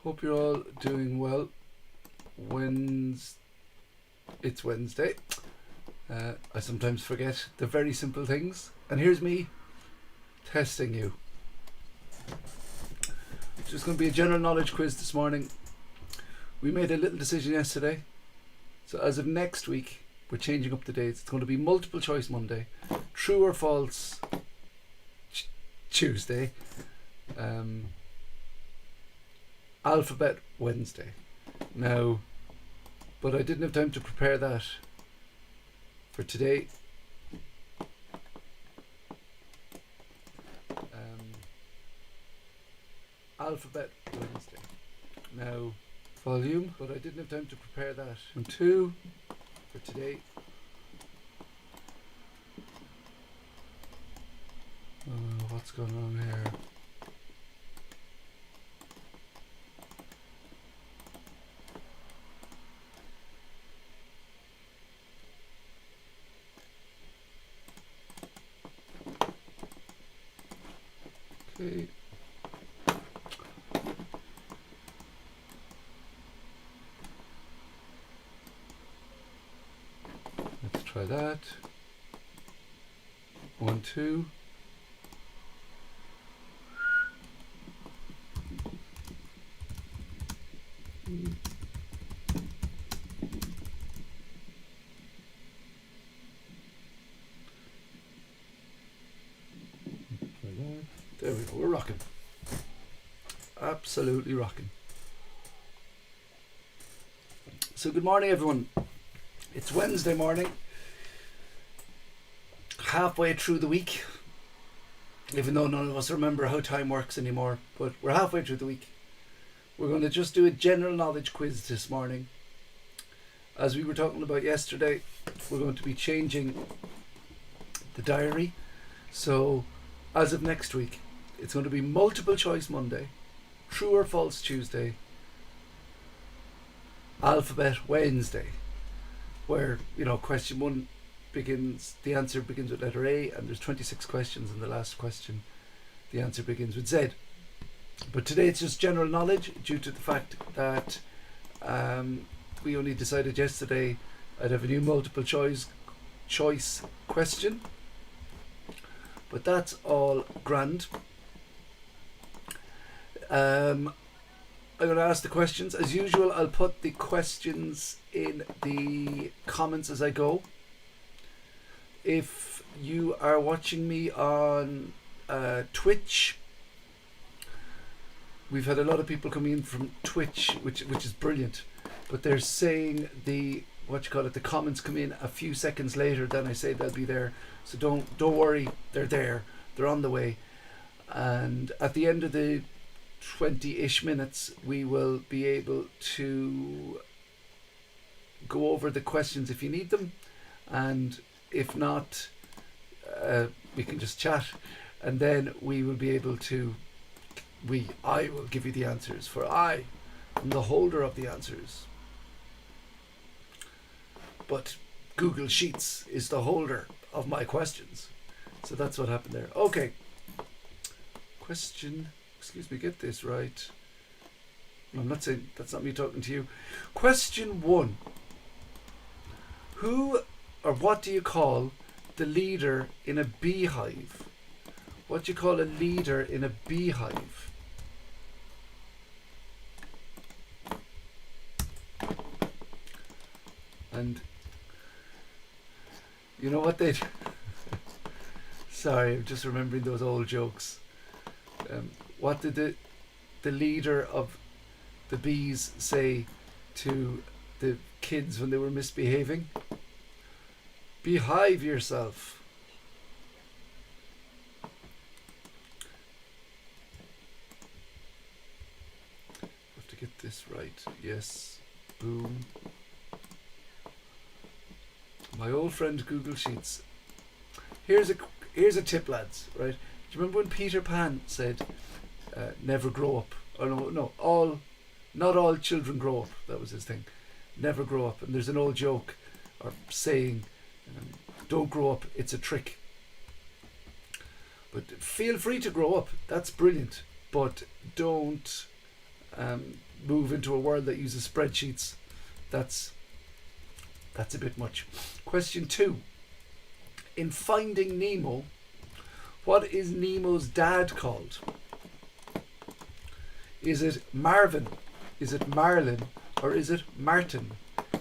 Hope you're all doing well. It's Wednesday. I sometimes forget the very simple things. And here's me testing you. It's just going to be a general knowledge quiz this morning. We made a little decision yesterday. So as of next week, we're changing up the dates. It's going to be multiple choice Monday, true or false Tuesday, alphabet Wednesday. Now, but I didn't have time to prepare that for today. Alphabet Wednesday. Now, volume, but I didn't have time to prepare that. And 2 for today. What's going on here? Okay. Let's try that. 1, 2. There we go, we're rocking. Absolutely rocking. So good morning everyone. It's Wednesday morning. Halfway through the week. Even though none of us remember how time works anymore. But we're halfway through the week. We're going to just do a general knowledge quiz this morning. As we were talking about yesterday, we're going to be changing the diary. So as of next week, it's going to be multiple choice Monday, true or false Tuesday, alphabet Wednesday, where, question 1 begins, the answer begins with letter A, and there's 26 questions, and the last question, the answer begins with Z. But today it's just general knowledge, due to the fact that we only decided yesterday I'd have a new multiple choice question. But that's all grand. I'm going to ask the questions. As usual, I'll put the questions in the comments as I go. If you are watching me on Twitch, we've had a lot of people coming in from Twitch, which is brilliant. But they're saying the comments come in a few seconds later than I say they'll be there. So don't worry, they're there. They're on the way. And at the end of the 20-ish minutes, we will be able to go over the questions if you need them. And if not, we can just chat. And then we will be able to, I will give you the answers, for I am the holder of the answers. But Google Sheets is the holder of my questions. So that's what happened there. Okay. Question, get this right. I'm not saying, that's not me talking to you. Question 1. Who or what do you call the leader in a beehive? What do you call a leader in a beehive? And you know what they'd... Sorry, I'm just remembering those old jokes. What did the leader of the bees say to the kids when they were misbehaving? Behive yourself. Have to get this right. Yes. Boom. My old friend Google Sheets. Here's a tip, lads. Right? Do you remember when Peter Pan said, "Never grow up"? Oh not all children grow up. That was his thing. Never grow up. And there's an old joke or saying, "Don't grow up. It's a trick." But feel free to grow up. That's brilliant. But don't move into a world that uses spreadsheets, that's a bit much. Question 2. In Finding Nemo, what is Nemo's dad called? Is it Marvin? Is it Marlin? Or is it Martin?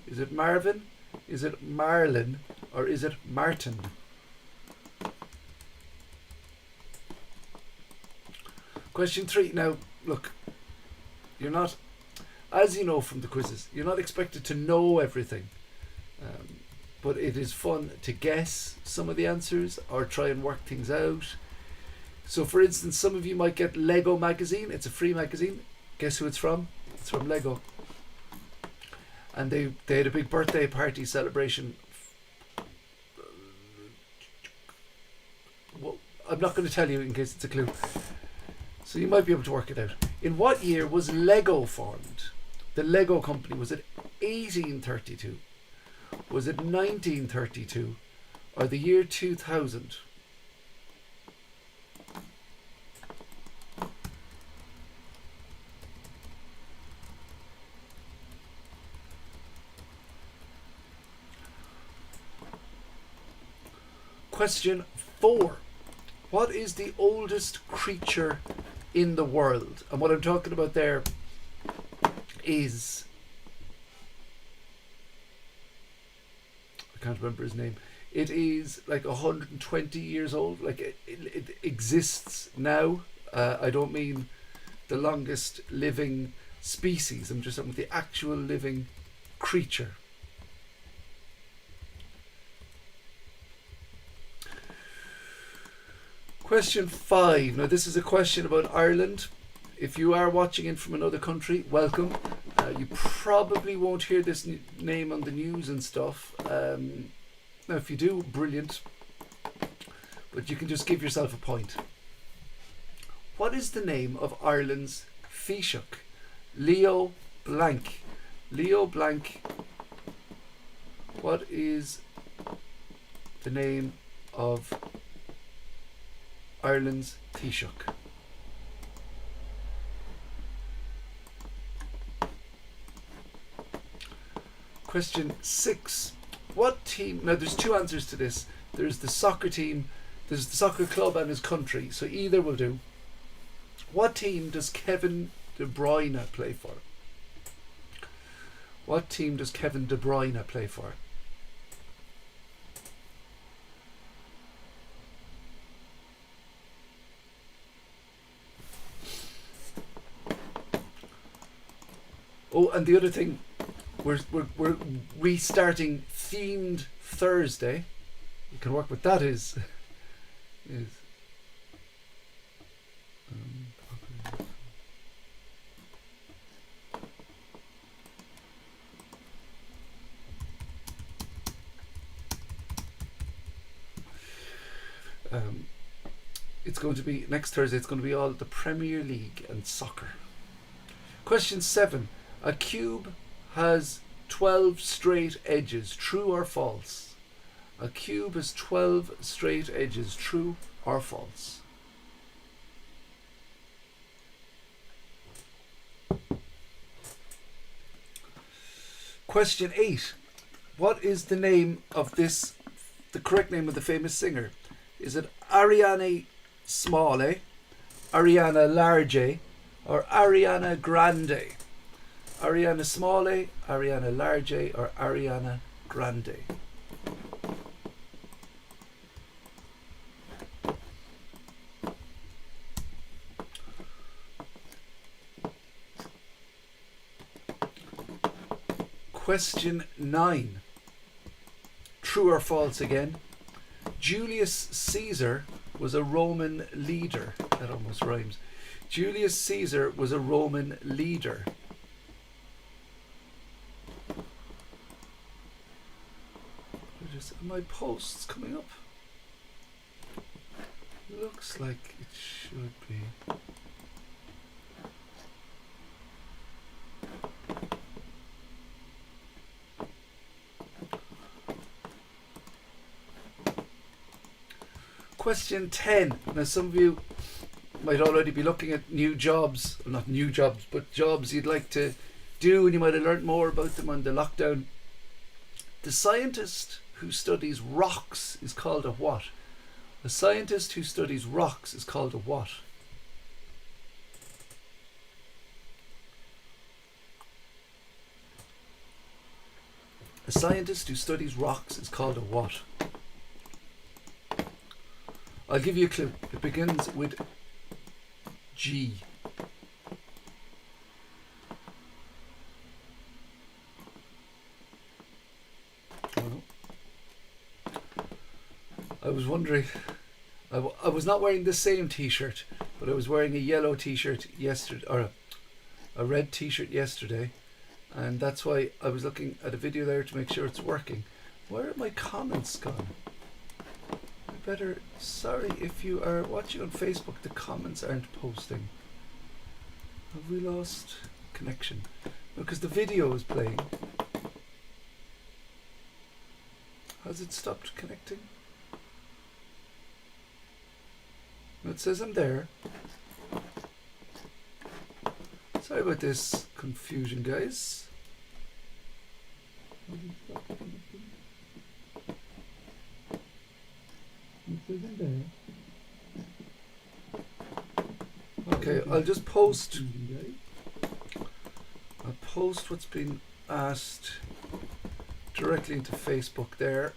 Is it Marvin? Is it Marlin? Or is it Martin? Question 3. Now, look, you're not, as you know from the quizzes, you're not expected to know everything. But it is fun to guess some of the answers or try and work things out. So, for instance, some of you might get Lego magazine. It's a free magazine. Guess who it's from? It's from Lego. And they had a big birthday party celebration. Well, I'm not going to tell you in case it's a clue. So you might be able to work it out. In what year was Lego formed? The Lego company. Was it 1832? Was it 1932? Or the year 2000? Question 4. What is the oldest creature in the world? And what I'm talking about there is, I can't remember his name. It is like 120 years old. Like it exists now. I don't mean the longest living species. I'm just talking about the actual living creature. Question 5. Now this is a question about Ireland. If you are watching in from another country, welcome. You probably won't hear this name on the news and stuff. Now if you do, brilliant. But you can just give yourself a point. What is the name of Ireland's Taoiseach? Leo Blank. Leo Blank. What is the name of Ireland's Taoiseach? Question 6. What team? Now there's two answers to this. There's the soccer team, there's the soccer club and his country. So either will do. What team does Kevin De Bruyne play for? What team does Kevin De Bruyne play for? Oh, and the other thing, we're restarting themed Thursday. You can work what that is. It's going to be next Thursday. It's going to be all the Premier League and soccer. Question 7. A cube has 12 straight edges. True or false? A cube has 12 straight edges. True or false? Question 8. What is the name of this, the correct name of the famous singer? Is it Ariana Smalley, Ariana Large, or Ariana Grande? Ariana Smalley, Ariana Large, or Ariana Grande? Question 9. True or false again? Julius Caesar was a Roman leader. That almost rhymes. Julius Caesar was a Roman leader. Are my posts coming up? Looks like it should be. Question 10. Now some of you might already be looking at new jobs, well, not new jobs, but jobs you'd like to do, and you might have learnt more about them on the lockdown. The scientist who studies rocks is called a what? A scientist who studies rocks is called a what? A scientist who studies rocks is called a what? I'll give you a clue. It begins with G. Oh. I was wondering. I was not wearing the same t-shirt, but I was wearing a yellow t-shirt yesterday, or a red t-shirt yesterday, and that's why I was looking at a video there to make sure it's working. Where are my comments gone? Better, sorry if you are watching on Facebook, the comments aren't posting. Have we lost connection? Because the video is playing. Has it stopped connecting? It says I'm there. Sorry about this confusion, guys. Okay, I'll just post. I'll post what's been asked directly into Facebook there.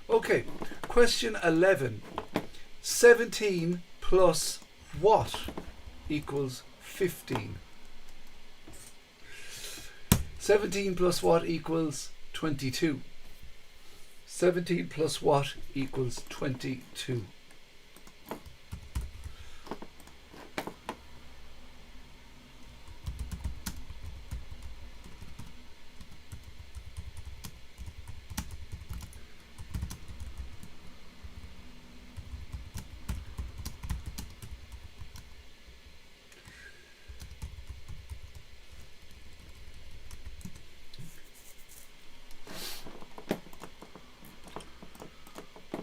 Okay, question 11. 17 plus what equals 15? 17 plus what equals 22? 17 plus what equals 22?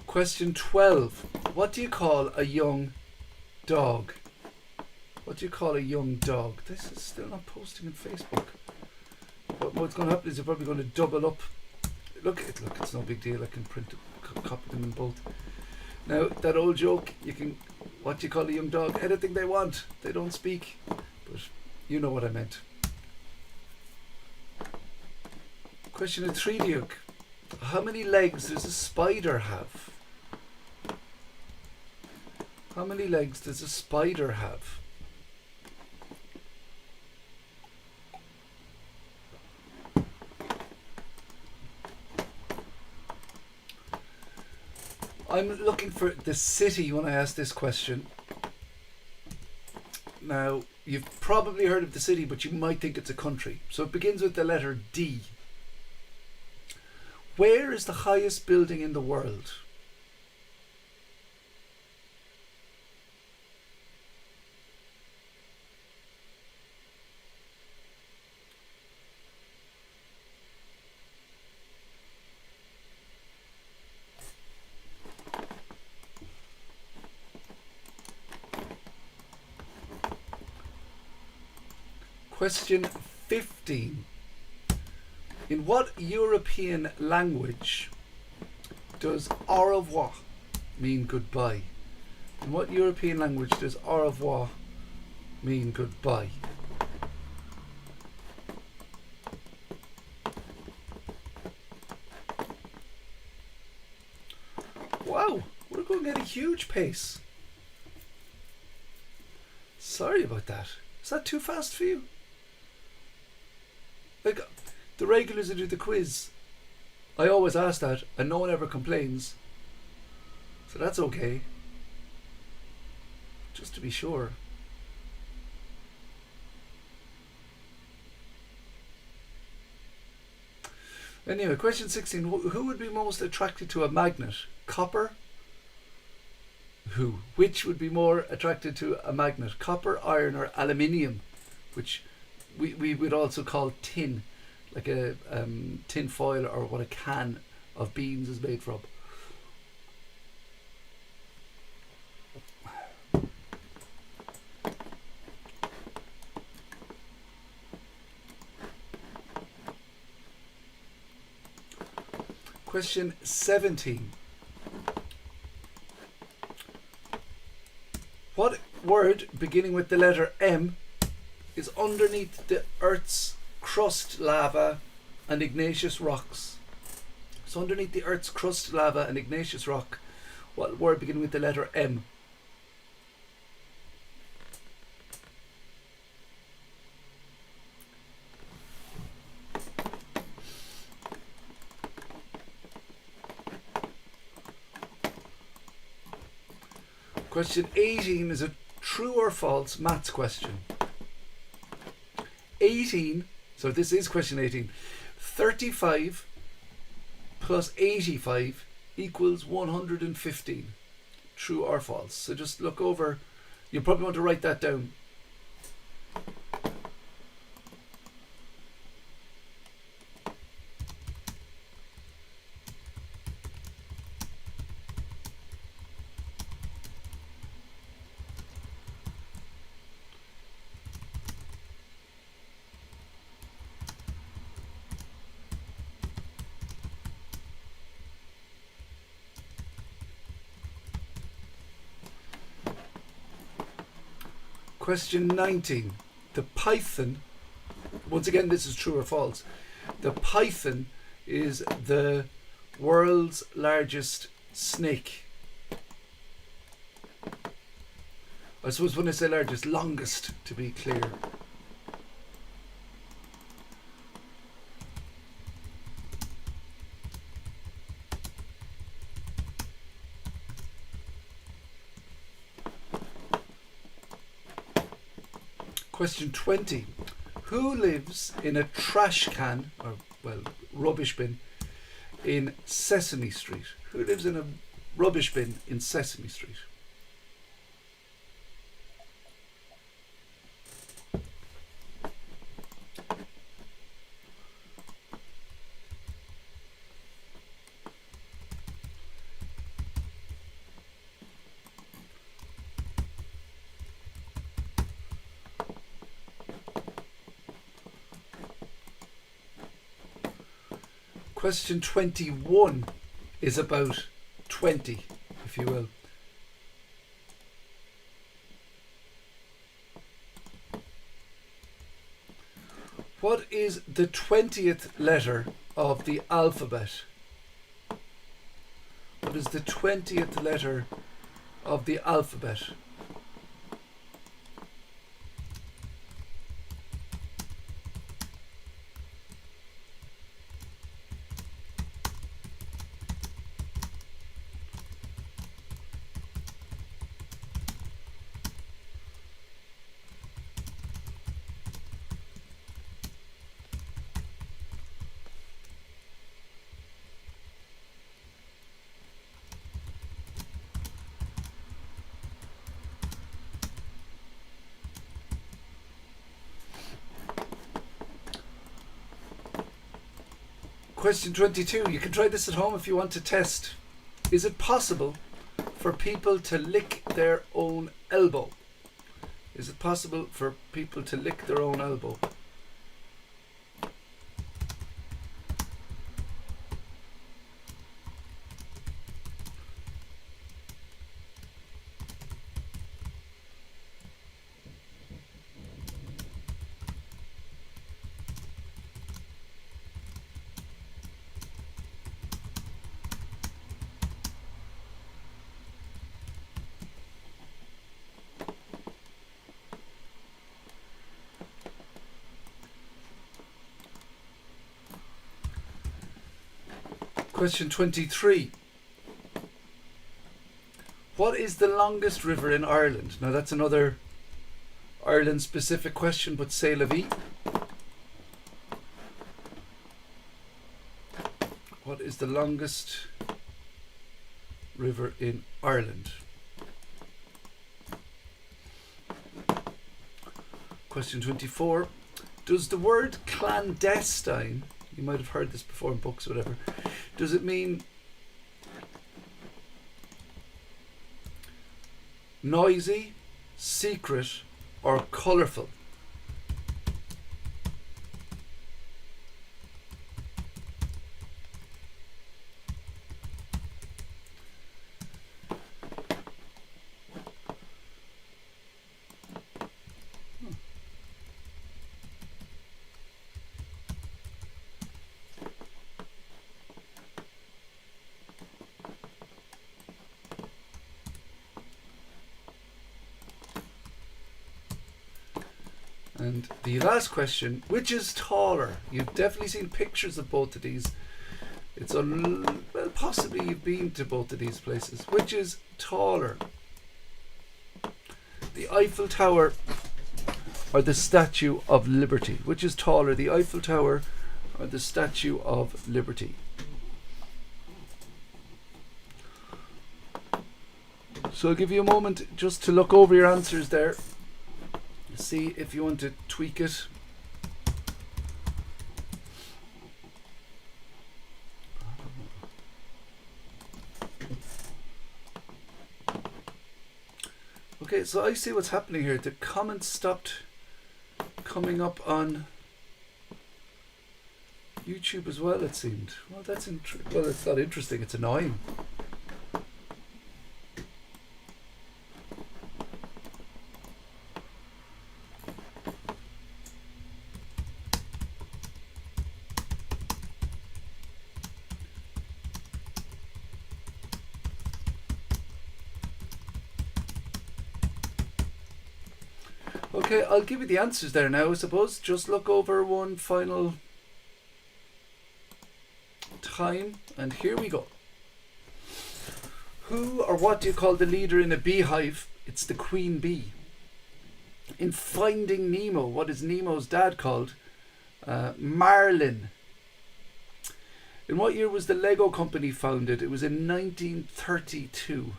Question 12. What do you call a young dog? What do you call a young dog? This is still not posting on Facebook. But what's going to happen is you're probably going to double up. Look, it's no big deal. I can print it, copy them in both. Now, that old joke, you can, what do you call a young dog? Anything they want. They don't speak. But you know what I meant. Question 3, Duke. How many legs does a spider have? How many legs does a spider have? I'm looking for the city when I ask this question. Now, you've probably heard of the city, but you might think it's a country. So it begins with the letter D. Where is the highest building in the world? Question 15. In what European language does au revoir mean goodbye? In what European language does au revoir mean goodbye? Wow, we're going at a huge pace. Sorry about that. Is that too fast for you? Like, the regulars who do the quiz, I always ask that, and no one ever complains. So that's okay. Just to be sure. Anyway, question 16. Who would be most attracted to a magnet? Copper? Who? Which would be more attracted to a magnet? Copper, iron, or aluminium? Which we would also call tin, like a tin foil, or what a can of beans is made from. Question 17. What word beginning with the letter M is underneath the Earth's crust, lava and igneous rocks? So underneath the Earth's crust, lava and igneous rock, what word beginning with the letter M? Question 18 is a true or false maths question. 18, so this is question 18. 35 plus 85 equals 115. True or false? So just look over. You probably want to write that down. Question 19. The python, once again this is true or false, the python is the world's largest snake. I suppose when I say largest, longest to be clear. Question 20. Who lives in a trash can, or well, rubbish bin, in Sesame Street? Who lives in a rubbish bin in Sesame Street? Question 21 is about 20, if you will. What is the 20th letter of the alphabet? What is the 20th letter of the alphabet? Question 22. You can try this at home if you want to test. Is it possible for people to lick their own elbow? Is it possible for people to lick their own elbow? Question 23. What is the longest river in Ireland? Now that's another Ireland specific question, but c'est la vie. What is the longest river in Ireland? Question 24. Does the word clandestine, you might have heard this before in books or whatever, does it mean noisy, secret, or colourful? And the last question, which is taller? You've definitely seen pictures of both of these. Well, possibly you've been to both of these places. Which is taller? The Eiffel Tower or the Statue of Liberty? Which is taller, the Eiffel Tower or the Statue of Liberty? So I'll give you a moment just to look over your answers there. See if you want to tweak it. Okay, so I see what's happening here. The comments stopped coming up on YouTube as well, it seemed. Well, that's well, it's not interesting. It's annoying. Okay, I'll give you the answers there now, I suppose. Just look over one final time, and here we go. Who or what do you call the leader in a beehive? It's the queen bee. In Finding Nemo, what is Nemo's dad called? Marlin. In what year was the Lego company founded? It was in 1932.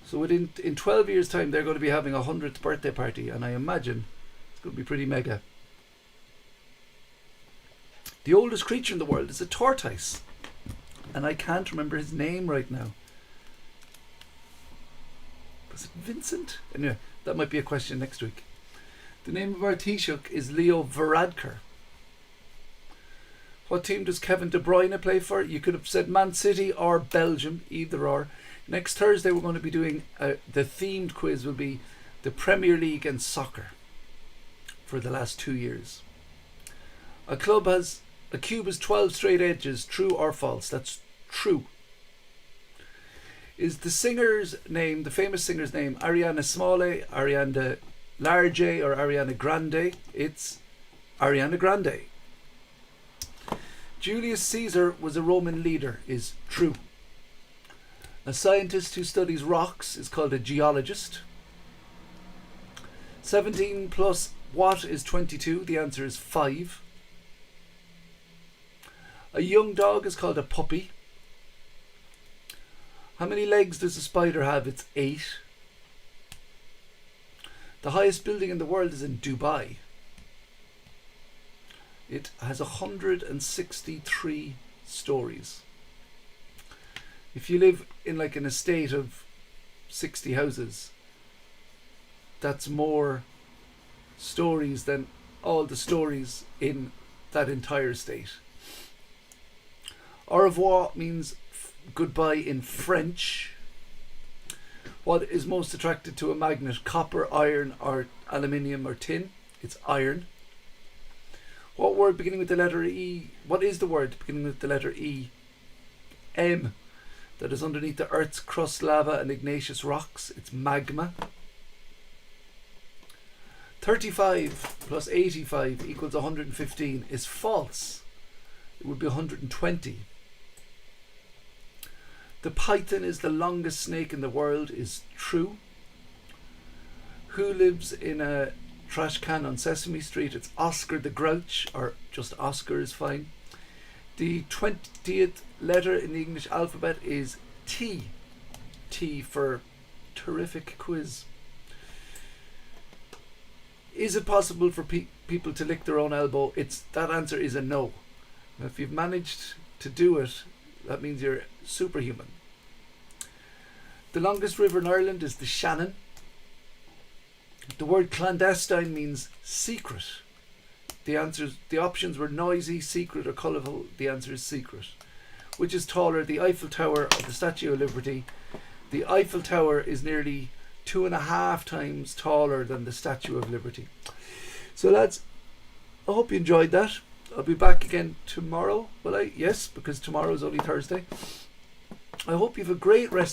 So in 12 years' time, they're going to be having a 100th birthday party, and I imagine it's going to be pretty mega. The oldest creature in the world is a tortoise, and I can't remember his name right now. Was it Vincent? Anyway, that might be a question next week. The name of our Taoiseach is Leo Varadkar. What team does Kevin De Bruyne play for? You could have said Man City or Belgium, either or. Next Thursday we're going to be doing the themed quiz will be the Premier League and soccer for the last 2 years. A cube has 12 straight edges, true or false? That's true. Is the singer's name, the famous singer's name, Ariana Smalley, Ariana Large or Ariana Grande? It's Ariana Grande. Julius Caesar was a Roman leader, is true. A scientist who studies rocks is called a geologist. 17 plus what is 22? The answer is 5. A young dog is called a puppy. How many legs does a spider have? It's 8. The highest building in the world is in Dubai. It has 163 stories. If you live in like an estate of 60 houses, that's more stories than all the stories in that entire estate. Au revoir means goodbye in French. What is most attracted to a magnet? Copper, iron, or aluminium or tin? It's iron. What word beginning with the letter E? What is the word beginning with the letter E? M. That is underneath the Earth's crust, lava and igneous rocks. It's magma. 35 plus 85 equals 115 is false. It would be 120. The python is the longest snake in the world is true. Who lives in a trash can on Sesame Street? It's Oscar the Grouch, or just Oscar is fine. The 20th letter in the English alphabet is T. T for terrific quiz. Is it possible for people to lick their own elbow? That answer is a no. Now, if you've managed to do it, that means you're superhuman. The longest river in Ireland is the Shannon. The word clandestine means secret. The options were noisy, secret, or colourful. The answer is secret. Which is taller, the Eiffel Tower or the Statue of Liberty? The Eiffel Tower is nearly 2.5 times taller than the Statue of Liberty. So lads, I hope you enjoyed that. I'll be back again tomorrow. Will I? Yes, because tomorrow is only Thursday. I hope you have a great rest